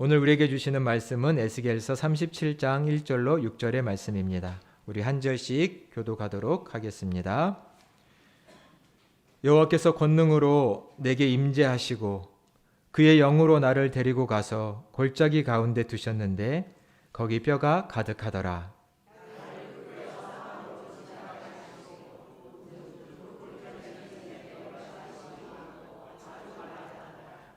오늘 우리에게 주시는 말씀은 에스겔서 37장 1절로 6절의 말씀입니다. 우리 한 절씩 교독하도록 하겠습니다. 여호와께서 권능으로 내게 임재하시고 그의 영으로 나를 데리고 가서 골짜기 가운데 두셨는데 거기 뼈가 가득하더라.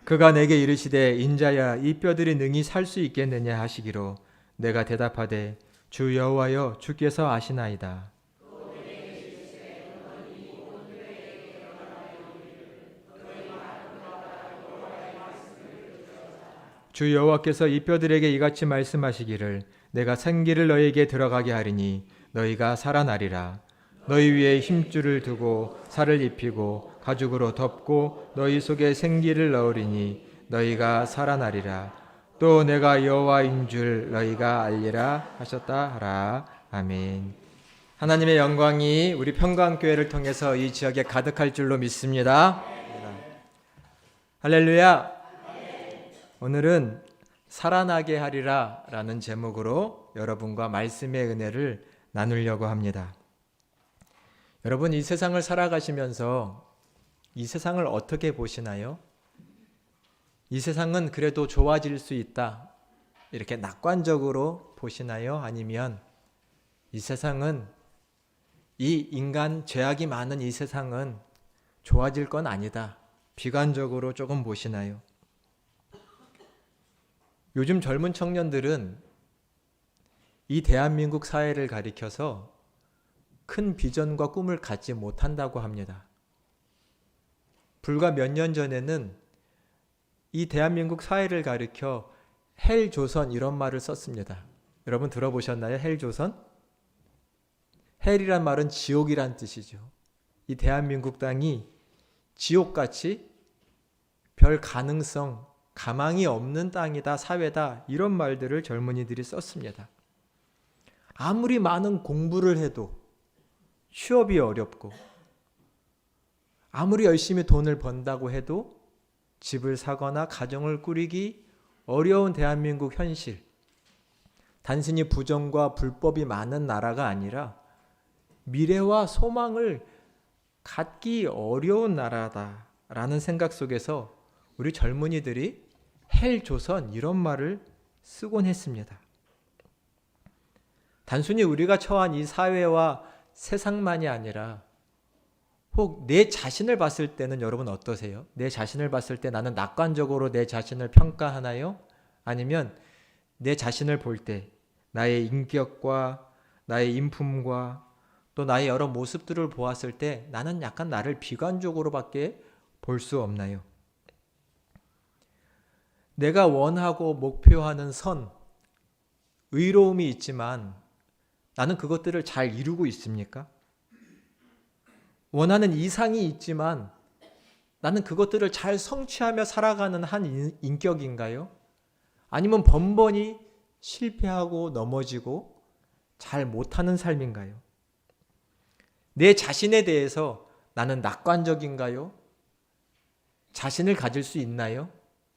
그가 내게 이르시되 인자야 이 뼈들이 능히 살 수 있겠느냐 하시기로 내가 대답하되 주 여호와여 주께서 아시나이다. 주 여호와께서 이 뼈들에게 이같이 말씀하시기를 내가 생기를 너희에게 들어가게 하리니 너희가 살아나리라. 너희 위에 힘줄을 두고 살을 입히고 가죽으로 덮고 너희 속에 생기를 넣으리니 너희가 살아나리라. 또 내가 여호와인 줄 너희가 알리라 하셨다 하라. 아멘. 하나님의 영광이 우리 평강교회를 통해서 이 지역에 가득할 줄로 믿습니다. 할렐루야. 오늘은 살아나게 하리라 라는 제목으로 여러분과 말씀의 은혜를 나누려고 합니다. 여러분, 이 세상을 살아가시면서 이 세상을 어떻게 보시나요? 이 세상은 그래도 좋아질 수 있다, 이렇게 낙관적으로 보시나요? 아니면 이 세상은, 이 인간 죄악이 많은 이 세상은 좋아질 건 아니다, 비관적으로 조금 보시나요? 요즘 젊은 청년들은 이 대한민국 사회를 가리켜서 큰 비전과 꿈을 갖지 못한다고 합니다. 불과 몇 년 전에는 이 대한민국 사회를 가리켜 헬조선 이런 말을 썼습니다. 여러분 들어보셨나요? 헬조선? 헬이란 말은 지옥이란 뜻이죠. 이 대한민국 땅이 지옥같이 별 가능성, 가망이 없는 땅이다, 사회다, 이런 말들을 젊은이들이 썼습니다. 아무리 많은 공부를 해도 취업이 어렵고, 아무리 열심히 돈을 번다고 해도 집을 사거나 가정을 꾸리기 어려운 대한민국 현실, 단순히 부정과 불법이 많은 나라가 아니라 미래와 소망을 갖기 어려운 나라다라는 생각 속에서 우리 젊은이들이 헬조선 이런 말을 쓰곤 했습니다. 단순히 우리가 처한 이 사회와 세상만이 아니라 혹 내 자신을 봤을 때는 여러분 어떠세요? 내 자신을 봤을 때 나는 낙관적으로 내 자신을 평가하나요? 아니면 내 자신을 볼 때 나의 인격과 나의 인품과 또 나의 여러 모습들을 보았을 때 나는 약간 나를 비관적으로밖에 볼 수 없나요? 내가 원하고 목표하는 선, 의로움이 있지만 나는 그것들을 잘 이루고 있습니까? 원하는 이상이 있지만 나는 그것들을 잘 성취하며 살아가는 한 인격인가요? 아니면 번번이 실패하고 넘어지고 잘 못하는 삶인가요? 내 자신에 대해서 나는 낙관적인가요? 자신을 가질 수 있나요?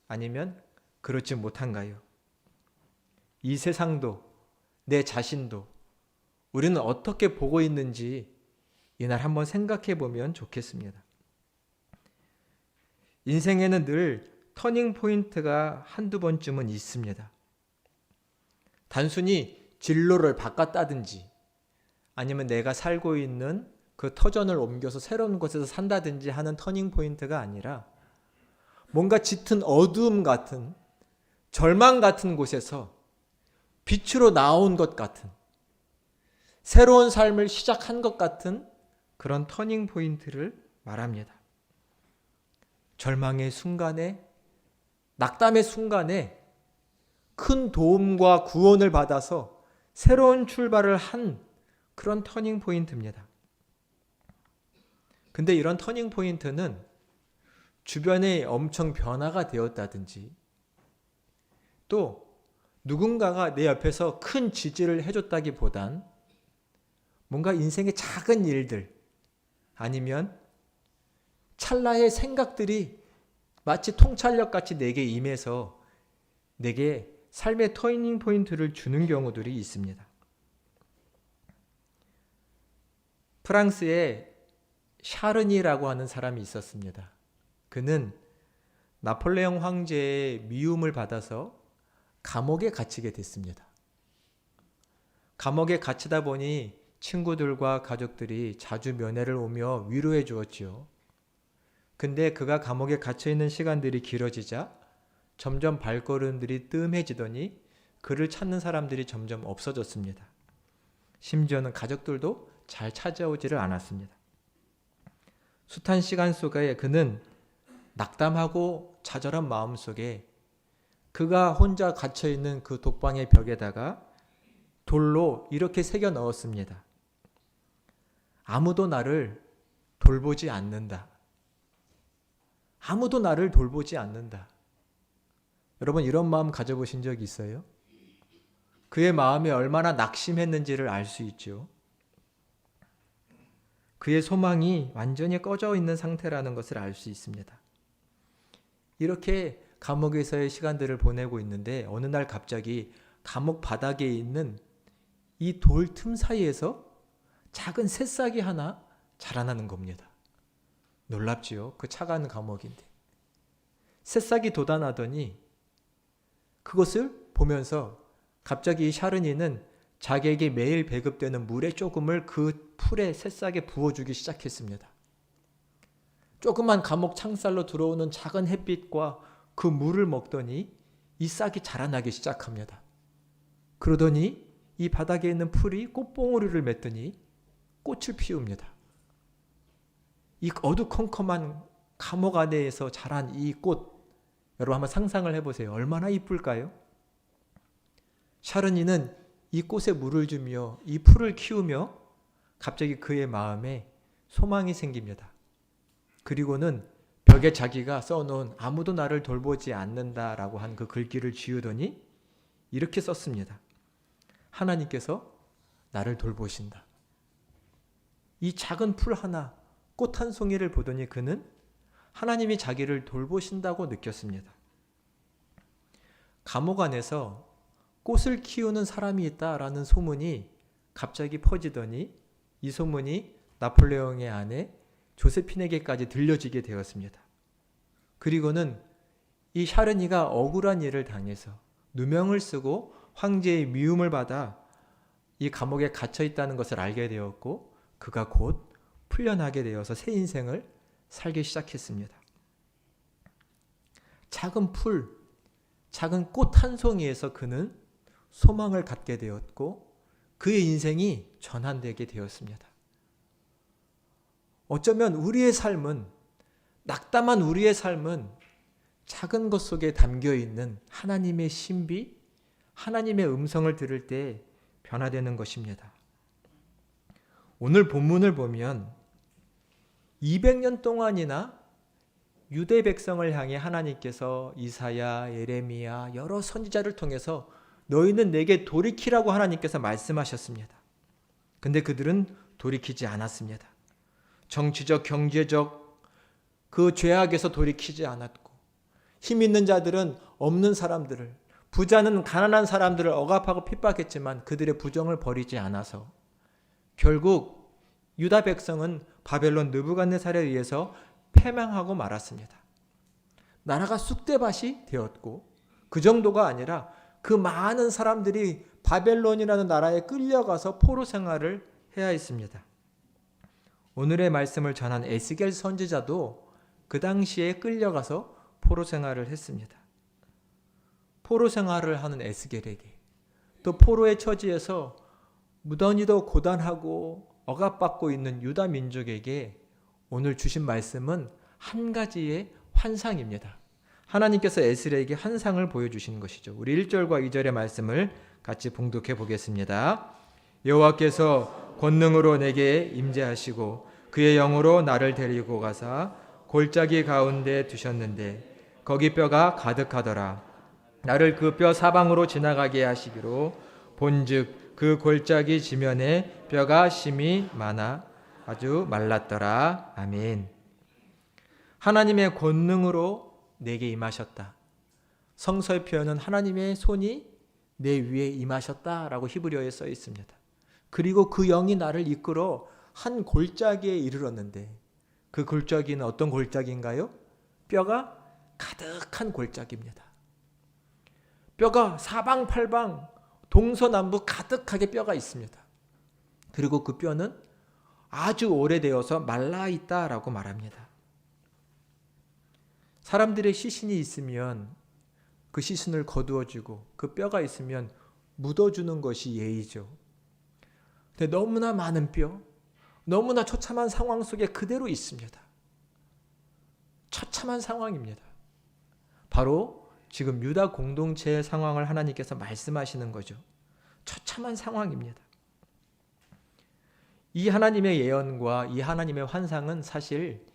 아니면 그렇지 못한가요? 이 세상도 내 자신도 우리는 어떻게 보고 있는지 이날 한번 생각해 보면 좋겠습니다. 인생에는 늘 터닝 포인트가 한두 번쯤은 있습니다. 단순히 진로를 바꿨다든지 아니면 내가 살고 있는 그 터전을 옮겨서 새로운 곳에서 산다든지 하는 터닝 포인트가 아니라 뭔가 짙은 어두움 같은, 절망 같은 곳에서 빛으로 나온 것 같은, 새로운 삶을 시작한 것 같은 그런 터닝 포인트를 말합니다. 절망의 순간에, 낙담의 순간에 큰 도움과 구원을 받아서 새로운 출발을 한 그런 터닝 포인트입니다. 근데 이런 터닝 포인트는 주변에 엄청 변화가 되었다든지 또 누군가가 내 옆에서 큰 지지를 해줬다기보단 뭔가 인생의 작은 일들 아니면 찰나의 생각들이 마치 통찰력같이 내게 임해서 내게 삶의 터닝 포인트를 주는 경우들이 있습니다. 프랑스에 샤르니라고 하는 사람이 있었습니다. 그는 나폴레옹 황제의 미움을 받아서 감옥에 갇히게 됐습니다. 감옥에 갇히다 보니 친구들과 가족들이 자주 면회를 오며 위로해 주었지요. 근데 그가 감옥에 갇혀 있는 시간들이 길어지자 점점 발걸음들이 뜸해지더니 그를 찾는 사람들이 점점 없어졌습니다. 심지어는 가족들도 잘 찾아오지를 않았습니다. 숱한 시간 속에 그는 낙담하고 좌절한 마음 속에 그가 혼자 갇혀있는 그 독방의 벽에다가 돌로 이렇게 새겨 넣었습니다. 아무도 나를 돌보지 않는다. 아무도 나를 돌보지 않는다. 여러분 이런 마음 가져보신 적 있어요? 그의 마음이 얼마나 낙심했는지를 알 수 있죠. 그의 소망이 완전히 꺼져 있는 상태라는 것을 알 수 있습니다. 이렇게 감옥에서의 시간들을 보내고 있는데 어느 날 갑자기 감옥 바닥에 있는 이 돌 틈 사이에서 작은 새싹이 하나 자라나는 겁니다. 놀랍지요? 그 차가운 감옥인데. 새싹이 돋아나더니 그것을 보면서 갑자기 이 샤르니는 자기에게 매일 배급되는 물의 조금을 그 풀의 새싹에 부어주기 시작했습니다. 조그만 감옥 창살로 들어오는 작은 햇빛과 그 물을 먹더니 이 싹이 자라나기 시작합니다. 그러더니 이 바닥에 있는 풀이 꽃봉오리를 맺더니 꽃을 피웁니다. 이 어두컴컴한 감옥 안에서 자란 이 꽃, 여러분 한번 상상을 해보세요. 얼마나 이쁠까요? 샤르니는 이 꽃에 물을 주며 이 풀을 키우며 갑자기 그의 마음에 소망이 생깁니다. 그리고는 벽에 자기가 써놓은 아무도 나를 돌보지 않는다라고 한 그 글귀를 지우더니 이렇게 썼습니다. 하나님께서 나를 돌보신다. 이 작은 풀 하나, 꽃 한 송이를 보더니 그는 하나님이 자기를 돌보신다고 느꼈습니다. 감옥 안에서 꽃을 키우는 사람이 있다라는 소문이 갑자기 퍼지더니 이 소문이 나폴레옹의 아내 조세핀에게까지 들려지게 되었습니다. 그리고는 이 샤르니가 억울한 일을 당해서 누명을 쓰고 황제의 미움을 받아 이 감옥에 갇혀 있다는 것을 알게 되었고 그가 곧 풀려나게 되어서 새 인생을 살기 시작했습니다. 작은 풀, 작은 꽃 한 송이에서 그는 소망을 갖게 되었고 그의 인생이 전환되게 되었습니다. 어쩌면 우리의 삶은, 낙담한 우리의 삶은 작은 것 속에 담겨있는 하나님의 신비, 하나님의 음성을 들을 때 변화되는 것입니다. 오늘 본문을 보면 200년 동안이나 유대 백성을 향해 하나님께서 이사야, 예레미야 여러 선지자를 통해서 너희는 내게 돌이키라고 하나님께서 말씀하셨습니다. 근데 그들은 돌이키지 않았습니다. 정치적, 경제적 그 죄악에서 돌이키지 않았고 힘 있는 자들은 없는 사람들을, 부자는 가난한 사람들을 억압하고 핍박했지만 그들의 부정을 버리지 않아서 결국 유다 백성은 바벨론 느부갓네살에 의해서 패망하고 말았습니다. 나라가 쑥대밭이 되었고 그 정도가 아니라 그 많은 사람들이 바벨론이라는 나라에 끌려가서 포로 생활을 해야 했습니다. 오늘의 말씀을 전한 에스겔 선지자도 그 당시에 끌려가서 포로 생활을 했습니다. 포로 생활을 하는 에스겔에게 또 포로의 처지에서 무던히도 고단하고 억압받고 있는 유다 민족에게 오늘 주신 말씀은 한 가지의 환상입니다. 하나님께서 에스겔에게 환상을 보여주시는 것이죠. 우리 1절과 2절의 말씀을 같이 봉독해 보겠습니다. 여호와께서 권능으로 내게 임재하시고 그의 영으로 나를 데리고 가사 골짜기 가운데 두셨는데 거기 뼈가 가득하더라. 나를 그 뼈 사방으로 지나가게 하시기로 본즉 그 골짜기 지면에 뼈가 심이 많아 아주 말랐더라. 아멘. 하나님의 권능으로 내게 임하셨다. 성서의 표현은 하나님의 손이 내 위에 임하셨다라고 히브리어에 써 있습니다. 그리고 그 영이 나를 이끌어 한 골짜기에 이르렀는데 그 골짜기는 어떤 골짜기인가요? 뼈가 가득한 골짜기입니다. 뼈가 사방팔방 동서남북 가득하게 뼈가 있습니다. 그리고 그 뼈는 아주 오래되어서 말라있다라고 말합니다. 사람들의 시신이 있으면 그 시신을 거두어주고 그 뼈가 있으면 묻어주는 것이 예의죠. 근데 너무나 많은 뼈, 너무나 처참한 상황 속에 그대로 있습니다. 처참한 상황입니다. 바로 지금 유다 공동체의 상황을 하나님께서 말씀하시는 거죠. 처참한 상황입니다. 이 하나님의 예언과 이 하나님의 환상은 사실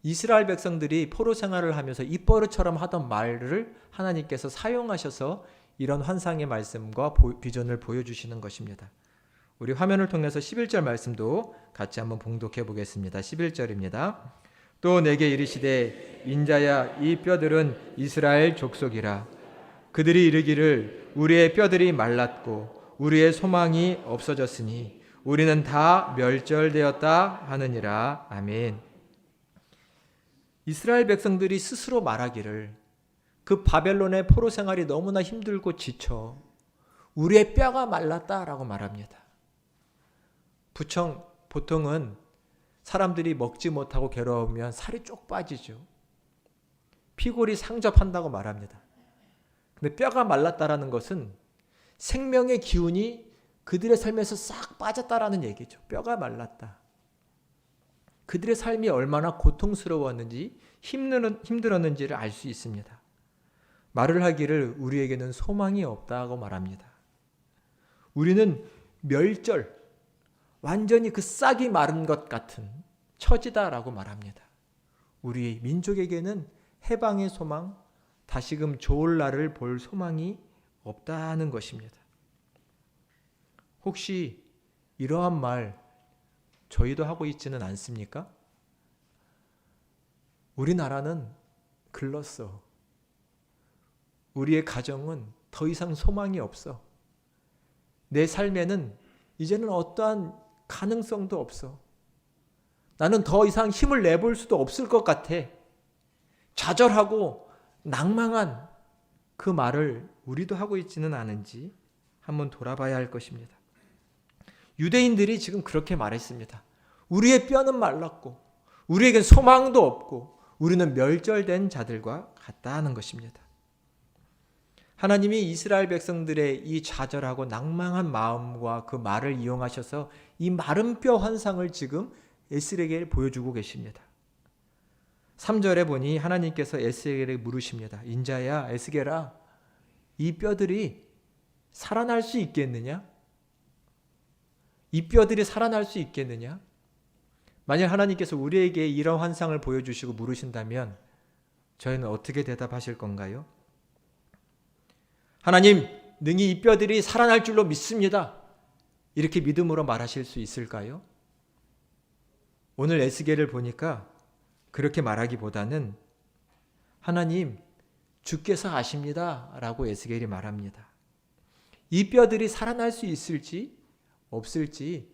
이스라엘 백성들이 포로 생활을 하면서 입버릇처럼 하던 말을 하나님께서 사용하셔서 이런 환상의 말씀과 비전을 보여주시는 것입니다. 우리 화면을 통해서 11절 말씀도 같이 한번 봉독해 보겠습니다. 11절입니다. 또 내게 이르시되 인자야 이 뼈들은 이스라엘 족속이라. 그들이 이르기를 우리의 뼈들이 말랐고 우리의 소망이 없어졌으니 우리는 다 멸절되었다 하느니라. 아멘. 이스라엘 백성들이 스스로 말하기를 그 바벨론의 포로 생활이 너무나 힘들고 지쳐 우리의 뼈가 말랐다라고 말합니다. 보통은 사람들이 먹지 못하고 괴로우면 살이 쪽 빠지죠. 피골이 상접한다고 말합니다. 근데 뼈가 말랐다라는 것은 생명의 기운이 그들의 삶에서 싹 빠졌다라는 얘기죠. 뼈가 말랐다. 그들의 삶이 얼마나 고통스러웠는지 힘들었는지를 알 수 있습니다. 말을 하기를 우리에게는 소망이 없다고 말합니다. 우리는 멸절, 완전히 그 싹이 마른 것 같은 처지다라고 말합니다. 우리 민족에게는 해방의 소망, 다시금 좋을 날을 볼 소망이 없다는 것입니다. 혹시 이러한 말 저희도 하고 있지는 않습니까? 우리나라는 글렀어. 우리의 가정은 더 이상 소망이 없어. 내 삶에는 이제는 어떠한 가능성도 없어. 나는 더 이상 힘을 내볼 수도 없을 것 같아. 좌절하고 낭망한 그 말을 우리도 하고 있지는 않은지 한번 돌아봐야 할 것입니다. 유대인들이 지금 그렇게 말했습니다. 우리의 뼈는 말랐고 우리에겐 소망도 없고 우리는 멸절된 자들과 같다는 것입니다. 하나님이 이스라엘 백성들의 이 좌절하고 낭망한 마음과 그 말을 이용하셔서 이 마른 뼈 환상을 지금 에스겔에게 보여주고 계십니다. 3절에 보니 하나님께서 에스겔에게 물으십니다. 인자야 에스겔아 이 뼈들이 살아날 수 있겠느냐? 이 뼈들이 살아날 수 있겠느냐? 만약 하나님께서 우리에게 이런 환상을 보여주시고 물으신다면 저희는 어떻게 대답하실 건가요? 하나님, 능히 이 뼈들이 살아날 줄로 믿습니다. 이렇게 믿음으로 말하실 수 있을까요? 오늘 에스겔을 보니까 그렇게 말하기보다는 하나님, 주께서 아십니다 라고 에스겔이 말합니다. 이 뼈들이 살아날 수 있을지 없을지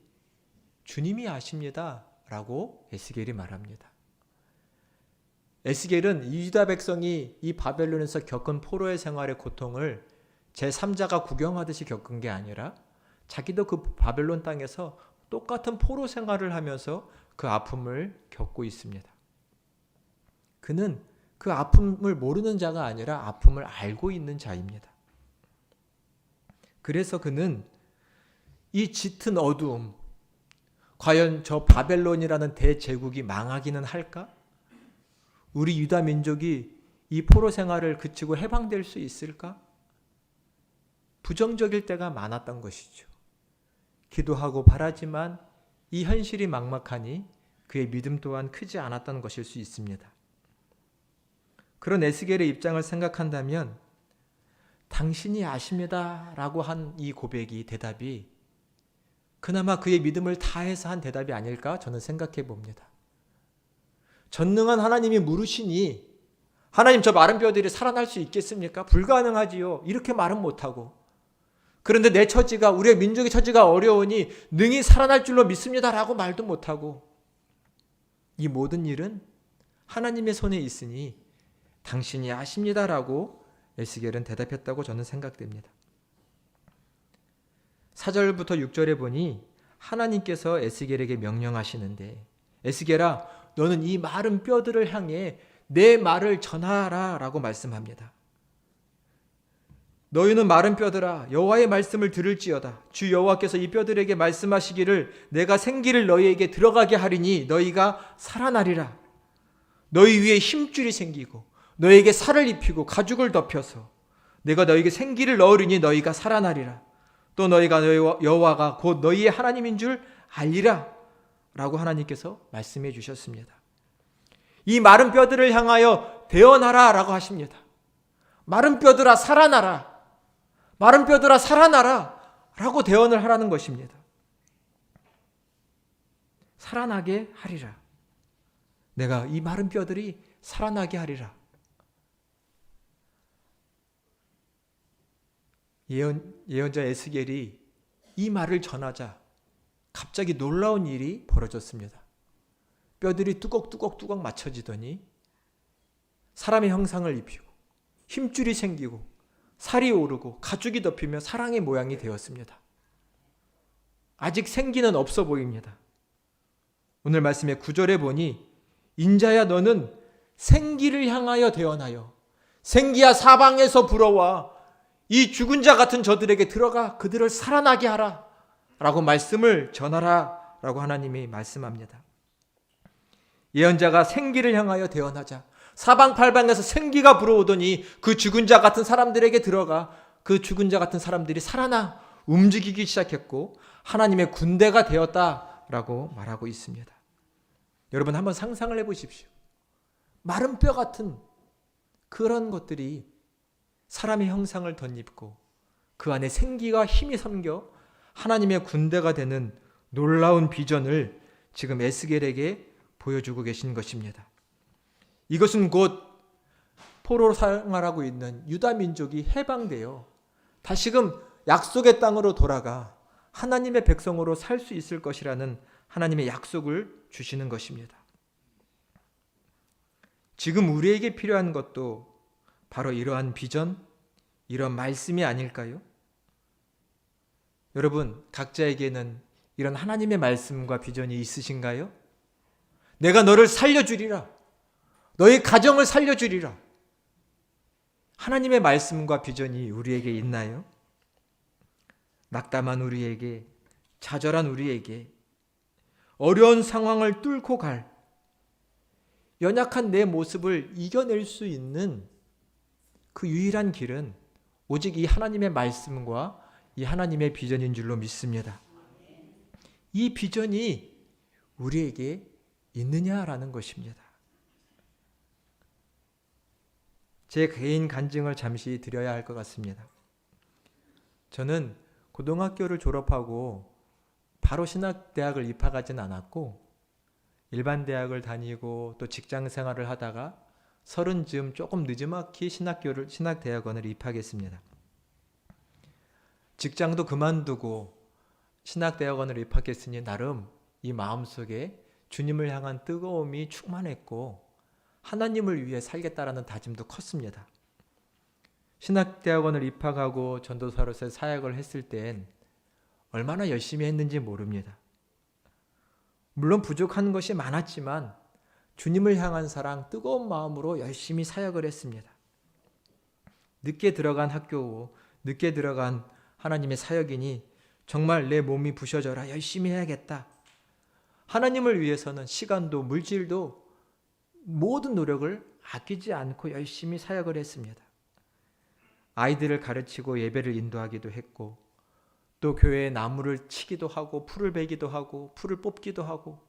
주님이 아십니다 라고 에스겔이 말합니다. 에스겔은 유다 백성이 이 바벨론에서 겪은 포로의 생활의 고통을 제3자가 구경하듯이 겪은 게 아니라 자기도 그 바벨론 땅에서 똑같은 포로 생활을 하면서 그 아픔을 겪고 있습니다. 그는 그 아픔을 모르는 자가 아니라 아픔을 알고 있는 자입니다. 그래서 그는 이 짙은 어두움, 과연 저 바벨론이라는 대제국이 망하기는 할까? 우리 유다 민족이 이 포로 생활을 그치고 해방될 수 있을까? 부정적일 때가 많았던 것이죠. 기도하고 바라지만 이 현실이 막막하니 그의 믿음 또한 크지 않았던 것일 수 있습니다. 그런 에스겔의 입장을 생각한다면 당신이 아십니다 라고 한 이 고백이 대답이 그나마 그의 믿음을 다해서 한 대답이 아닐까 저는 생각해 봅니다. 전능한 하나님이 물으시니 하나님, 저 마른 뼈들이 살아날 수 있겠습니까? 불가능하지요. 이렇게 말은 못하고, 그런데 내 처지가, 우리의 민족의 처지가 어려우니 능히 살아날 줄로 믿습니다라고 말도 못하고, 이 모든 일은 하나님의 손에 있으니 당신이 아십니다라고 에스겔은 대답했다고 저는 생각됩니다. 4절부터 6절에 보니 하나님께서 에스겔에게 명령하시는데, 에스겔아, 너는 이 마른 뼈들을 향해 내 말을 전하라 라고 말씀합니다. 너희는 마른 뼈들아, 여호와의 말씀을 들을지어다. 주 여호와께서 이 뼈들에게 말씀하시기를 내가 생기를 너희에게 들어가게 하리니 너희가 살아나리라. 너희 위에 힘줄이 생기고 너희에게 살을 입히고 가죽을 덮여서 내가 너희에게 생기를 넣으리니 너희가 살아나리라. 또 너희가 여호와가 곧 너희의 하나님인 줄 알리라 라고 하나님께서 말씀해 주셨습니다. 이 마른 뼈들을 향하여 대언하라 라고 하십니다. 마른 뼈들아 살아나라, 마른 뼈들아 살아나라 라고 대언을 하라는 것입니다. 살아나게 하리라. 내가 이 마른 뼈들이 살아나게 하리라. 예언자 에스겔이 이 말을 전하자 갑자기 놀라운 일이 벌어졌습니다. 뼈들이 뚜걱뚜걱 맞춰지더니 사람의 형상을 입히고 힘줄이 생기고 살이 오르고 가죽이 덮이며 사람의 모양이 되었습니다. 아직 생기는 없어 보입니다. 오늘 말씀의 9절에 보니 인자야 너는 생기를 향하여 대언하여 생기야 사방에서 불어와 이 죽은 자 같은 저들에게 들어가 그들을 살아나게 하라 라고 말씀을 전하라 라고 하나님이 말씀합니다. 예언자가 생기를 향하여 대언하자 사방팔방에서 생기가 불어오더니 그 죽은 자 같은 사람들에게 들어가 그 죽은 자 같은 사람들이 살아나 움직이기 시작했고 하나님의 군대가 되었다라고 말하고 있습니다. 여러분 한번 상상을 해보십시오. 마른 뼈 같은 그런 것들이 사람의 형상을 덧입고 그 안에 생기가 힘이 섬겨 하나님의 군대가 되는 놀라운 비전을 지금 에스겔에게 보여주고 계신 것입니다. 이것은 곧 포로로 생활하고 있는 유다 민족이 해방되어 다시금 약속의 땅으로 돌아가 하나님의 백성으로 살 수 있을 것이라는 하나님의 약속을 주시는 것입니다. 지금 우리에게 필요한 것도 바로 이러한 비전, 이런 말씀이 아닐까요? 여러분, 각자에게는 이런 하나님의 말씀과 비전이 있으신가요? 내가 너를 살려주리라. 너희 가정을 살려주리라. 하나님의 말씀과 비전이 우리에게 있나요? 낙담한 우리에게, 좌절한 우리에게, 어려운 상황을 뚫고 갈, 연약한 내 모습을 이겨낼 수 있는 그 유일한 길은 오직 이 하나님의 말씀과 이 하나님의 비전인 줄로 믿습니다. 이 비전이 우리에게 있느냐라는 것입니다. 제 개인 간증을 잠시 드려야 할 것 같습니다. 저는 고등학교를 졸업하고 바로 신학대학을 입학하진 않았고 일반 대학을 다니고 또 직장 생활을 하다가 30쯤 조금 늦지막히 신학대학원을 입학했습니다. 직장도 그만두고 신학대학원을 입학했으니 나름 이 마음속에 주님을 향한 뜨거움이 충만했고 하나님을 위해 살겠다라는 다짐도 컸습니다. 신학대학원을 입학하고 전도사로서 사역을 했을 땐 얼마나 열심히 했는지 모릅니다. 물론 부족한 것이 많았지만 주님을 향한 사랑, 뜨거운 마음으로 열심히 사역을 했습니다. 늦게 들어간 학교고 늦게 들어간 하나님의 사역이니 정말 내 몸이 부셔져라 열심히 해야겠다. 하나님을 위해서는 시간도 물질도 모든 노력을 아끼지 않고 열심히 사역을 했습니다. 아이들을 가르치고 예배를 인도하기도 했고 또 교회에 나무를 치기도 하고 풀을 베기도 하고 풀을 뽑기도 하고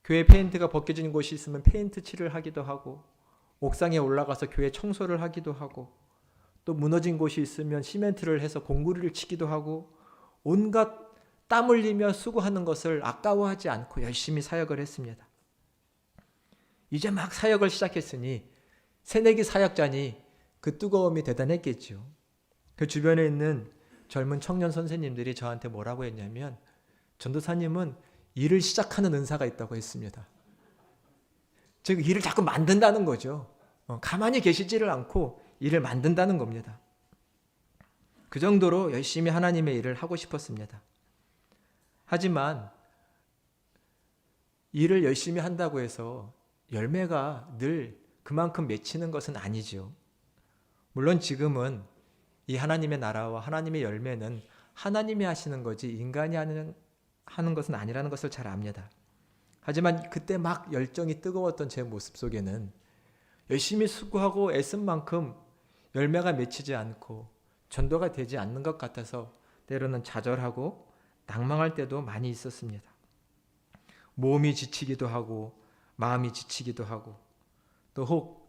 교회 페인트가 벗겨진 곳이 있으면 페인트 칠을 하기도 하고 옥상에 올라가서 교회 청소를 하기도 하고 또 무너진 곳이 있으면 시멘트를 해서 공구리를 치기도 하고 온갖 땀 흘리며 수고하는 것을 아까워하지 않고 열심히 사역을 했습니다. 이제 막 사역을 시작했으니 새내기 사역자니 그 뜨거움이 대단했겠죠. 그 주변에 있는 젊은 청년 선생님들이 저한테 뭐라고 했냐면, 전도사님은 일을 시작하는 은사가 있다고 했습니다. 즉 일을 자꾸 만든다는 거죠. 가만히 계시지를 않고 일을 만든다는 겁니다. 그 정도로 열심히 하나님의 일을 하고 싶었습니다. 하지만 일을 열심히 한다고 해서 열매가 늘 그만큼 맺히는 것은 아니죠. 물론 지금은 이 하나님의 나라와 하나님의 열매는 하나님이 하시는 거지 인간이 하는 것은 아니라는 것을 잘 압니다. 하지만 그때 막 열정이 뜨거웠던 제 모습 속에는 열심히 수고하고 애쓴 만큼 열매가 맺히지 않고 전도가 되지 않는 것 같아서 때로는 좌절하고 낭망할 때도 많이 있었습니다. 몸이 지치기도 하고 마음이 지치기도 하고 또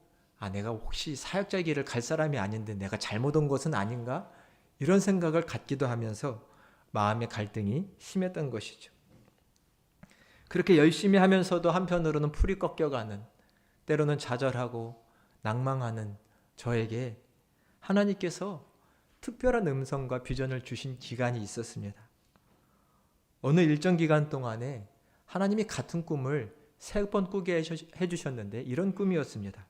내가 혹시 사역자 길을 갈 사람이 아닌데 내가 잘못 온 것은 아닌가? 이런 생각을 갖기도 하면서 마음의 갈등이 심했던 것이죠. 그렇게 열심히 하면서도 한편으로는 풀이 꺾여가는, 때로는 좌절하고 낭망하는 저에게 하나님께서 특별한 음성과 비전을 주신 기간이 있었습니다. 어느 일정 기간 동안에 하나님이 같은 꿈을 3번 꾸게 해주셨는데 이런 꿈이었습니다.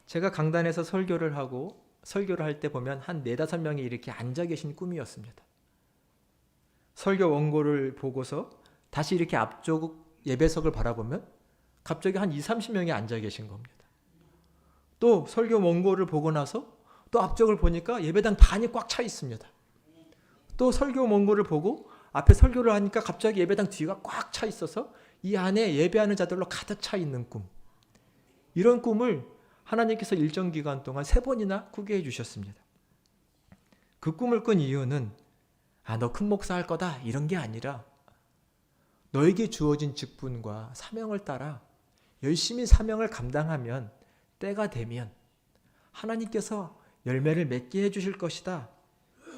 제가 강단에서 설교를 할 때 보면 한 4-5명이 이렇게 앉아 계신 꿈이었습니다. 설교 원고를 보고서 다시 이렇게 앞쪽 예배석을 바라보면 갑자기 한 20-30명이 앉아 계신 겁니다. 또 설교 원고를 보고 나서 또 앞쪽을 보니까 예배당 반이 꽉 차 있습니다. 또 설교 원고를 보고 앞에 설교를 하니까 갑자기 예배당 뒤가 꽉 차 있어서 이 안에 예배하는 자들로 가득 차 있는 꿈. 이런 꿈을 하나님께서 일정 기간 동안 3번이나 꾸게 해주셨습니다. 그 꿈을 꾼 이유는 너 큰 목사 할 거다 이런 게 아니라 너에게 주어진 직분과 사명을 따라 열심히 사명을 감당하면 때가 되면 하나님께서 열매를 맺게 해주실 것이다.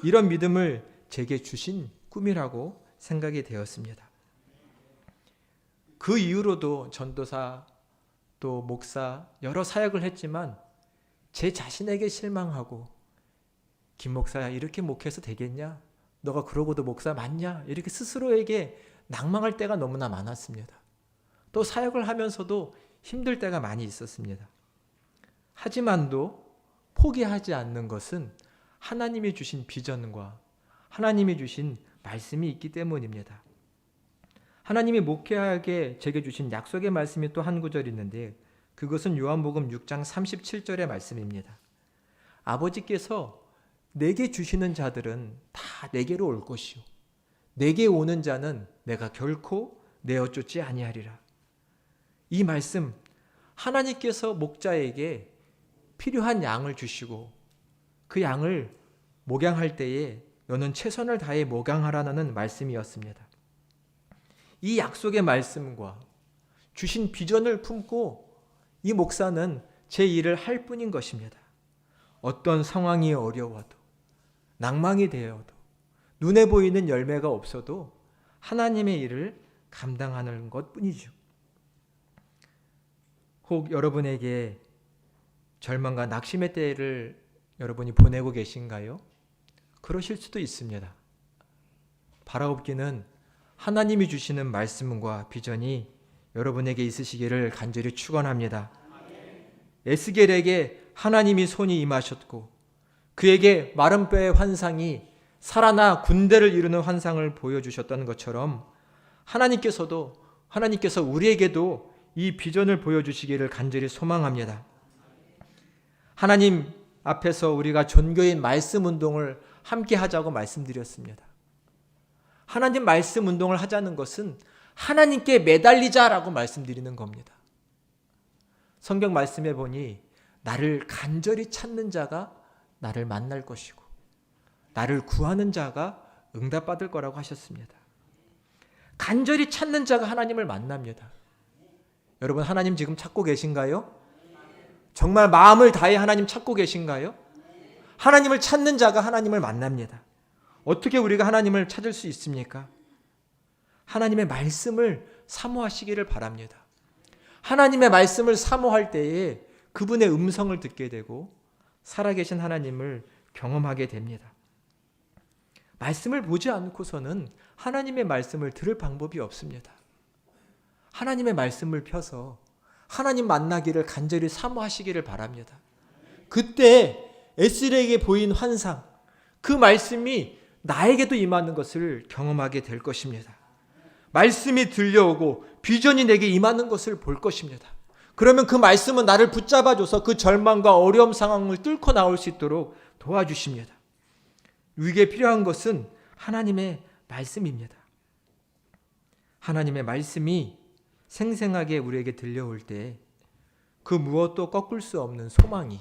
이런 믿음을 제게 주신 꿈이라고 생각이 되었습니다. 그 이후로도 전도사 또 목사 여러 사역을 했지만 제 자신에게 실망하고 김 목사야 이렇게 목회해서 되겠냐? 너가 그러고도 목사 맞냐? 이렇게 스스로에게 낭망할 때가 너무나 많았습니다. 또 사역을 하면서도 힘들 때가 많이 있었습니다. 하지만도 포기하지 않는 것은 하나님이 주신 비전과 하나님이 주신 말씀이 있기 때문입니다. 하나님이 목회하게 제게 주신 약속의 말씀이 또 한 구절 있는데 그것은 요한복음 6장 37절의 말씀입니다. 아버지께서 내게 주시는 자들은 다 내게로 올 것이요 내게 오는 자는 내가 결코 내어 쫓지 아니하리라. 이 말씀, 하나님께서 목자에게 필요한 양을 주시고 그 양을 목양할 때에 너는 최선을 다해 목양하라는 말씀이었습니다. 이 약속의 말씀과 주신 비전을 품고 이 목사는 제 일을 할 뿐인 것입니다. 어떤 상황이 어려워도 낭망이 되어도 눈에 보이는 열매가 없어도 하나님의 일을 감당하는 것뿐이죠. 혹 여러분에게 절망과 낙심의 때를 여러분이 보내고 계신가요? 그러실 수도 있습니다. 바라옵기는 하나님이 주시는 말씀과 비전이 여러분에게 있으시기를 간절히 축원합니다. 에스겔에게 하나님이 손이 임하셨고 그에게 마른 뼈의 환상이 살아나 군대를 이루는 환상을 보여주셨던 것처럼 하나님께서 우리에게도 이 비전을 보여주시기를 간절히 소망합니다. 하나님 앞에서 우리가 종교인 말씀 운동을 함께 하자고 말씀드렸습니다. 하나님 말씀 운동을 하자는 것은 하나님께 매달리자라고 말씀드리는 겁니다. 성경 말씀에 보니 나를 간절히 찾는 자가 나를 만날 것이고 나를 구하는 자가 응답받을 거라고 하셨습니다. 간절히 찾는 자가 하나님을 만납니다. 여러분 하나님 지금 찾고 계신가요? 정말 마음을 다해 하나님 찾고 계신가요? 하나님을 찾는 자가 하나님을 만납니다. 어떻게 우리가 하나님을 찾을 수 있습니까? 하나님의 말씀을 사모하시기를 바랍니다. 하나님의 말씀을 사모할 때에 그분의 음성을 듣게 되고 살아계신 하나님을 경험하게 됩니다. 말씀을 보지 않고서는 하나님의 말씀을 들을 방법이 없습니다. 하나님의 말씀을 펴서 하나님 만나기를 간절히 사모하시기를 바랍니다. 그때 에스겔에게 보인 환상, 그 말씀이 나에게도 임하는 것을 경험하게 될 것입니다. 말씀이 들려오고 비전이 내게 임하는 것을 볼 것입니다. 그러면 그 말씀은 나를 붙잡아줘서 그 절망과 어려움 상황을 뚫고 나올 수 있도록 도와주십니다. 우리에게 필요한 것은 하나님의 말씀입니다. 하나님의 말씀이 생생하게 우리에게 들려올 때 그 무엇도 꺾을 수 없는 소망이,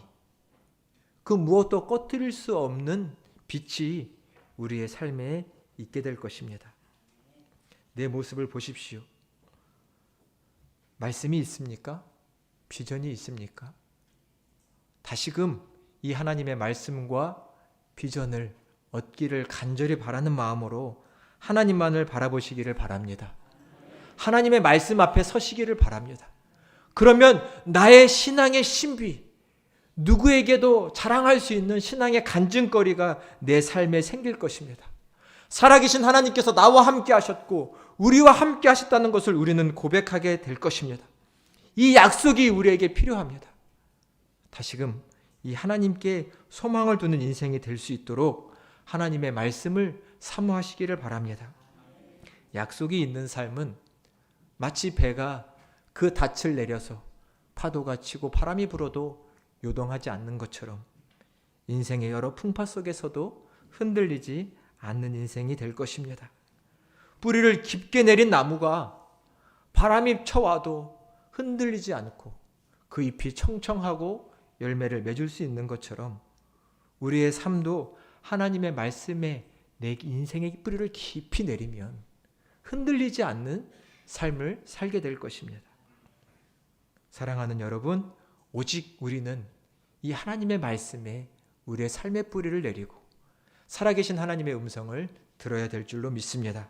그 무엇도 꺼뜨릴 수 없는 빛이 우리의 삶에 있게 될 것입니다. 내 모습을 보십시오. 말씀이 있습니까? 비전이 있습니까? 다시금 이 하나님의 말씀과 비전을 얻기를 간절히 바라는 마음으로 하나님만을 바라보시기를 바랍니다. 하나님의 말씀 앞에 서시기를 바랍니다. 그러면 나의 신앙의 신비, 누구에게도 자랑할 수 있는 신앙의 간증거리가 내 삶에 생길 것입니다. 살아계신 하나님께서 나와 함께 하셨고 우리와 함께 하셨다는 것을 우리는 고백하게 될 것입니다. 이 약속이 우리에게 필요합니다. 다시금 이 하나님께 소망을 두는 인생이 될 수 있도록 하나님의 말씀을 사모하시기를 바랍니다. 약속이 있는 삶은 마치 배가 그 닻을 내려서 파도가 치고 바람이 불어도 요동하지 않는 것처럼 인생의 여러 풍파 속에서도 흔들리지 않는 인생이 될 것입니다. 뿌리를 깊게 내린 나무가 바람이 쳐와도 흔들리지 않고 그 잎이 청청하고 열매를 맺을 수 있는 것처럼 우리의 삶도 하나님의 말씀에 내 인생의 뿌리를 깊이 내리면 흔들리지 않는 삶을 살게 될 것입니다. 사랑하는 여러분, 오직 우리는 이 하나님의 말씀에 우리의 삶의 뿌리를 내리고 살아계신 하나님의 음성을 들어야 될 줄로 믿습니다.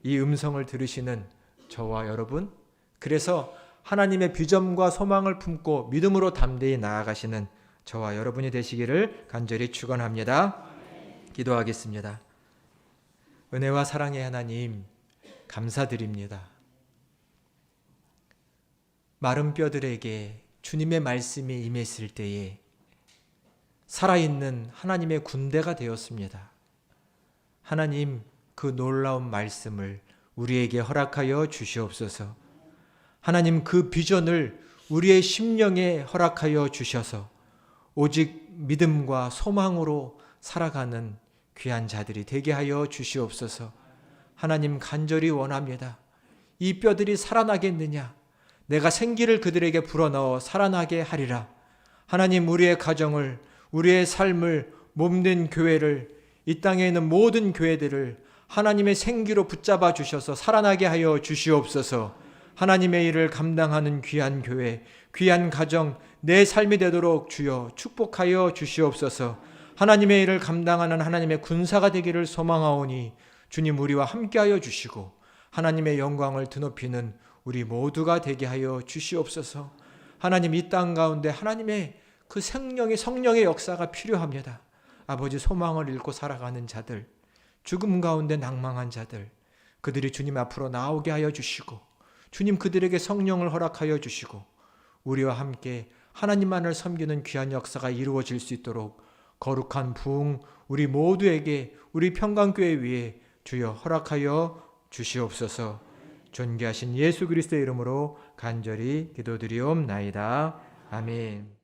이 음성을 들으시는 저와 여러분, 그래서 하나님의 비전과 소망을 품고 믿음으로 담대히 나아가시는 저와 여러분이 되시기를 간절히 축원합니다. 기도하겠습니다. 은혜와 사랑의 하나님, 감사드립니다. 마른 뼈들에게 주님의 말씀이 임했을 때에 살아있는 하나님의 군대가 되었습니다. 하나님, 그 놀라운 말씀을 우리에게 허락하여 주시옵소서. 하나님, 그 비전을 우리의 심령에 허락하여 주셔서 오직 믿음과 소망으로 살아가는 귀한 자들이 되게 하여 주시옵소서. 하나님, 간절히 원합니다. 이 뼈들이 살아나겠느냐? 내가 생기를 그들에게 불어넣어 살아나게 하리라. 하나님, 우리의 가정을, 우리의 삶을, 몸된 교회를, 이 땅에 있는 모든 교회들을 하나님의 생기로 붙잡아 주셔서 살아나게 하여 주시옵소서. 하나님의 일을 감당하는 귀한 교회, 귀한 가정, 내 삶이 되도록 주여 축복하여 주시옵소서. 하나님의 일을 감당하는 하나님의 군사가 되기를 소망하오니 주님, 우리와 함께하여 주시고 하나님의 영광을 드높이는 우리 모두가 되게 하여 주시옵소서. 하나님, 이 땅 가운데 하나님의 그 성령의 역사가 필요합니다. 아버지, 소망을 잃고 살아가는 자들, 죽음 가운데 낭망한 자들, 그들이 주님 앞으로 나오게 하여 주시고 주님, 그들에게 성령을 허락하여 주시고 우리와 함께 하나님만을 섬기는 귀한 역사가 이루어질 수 있도록 거룩한 부흥 우리 모두에게, 우리 평강교회 위에 주여 허락하여 주시옵소서. 존귀하신 예수 그리스도의 이름으로 간절히 기도드리옵나이다. 아멘.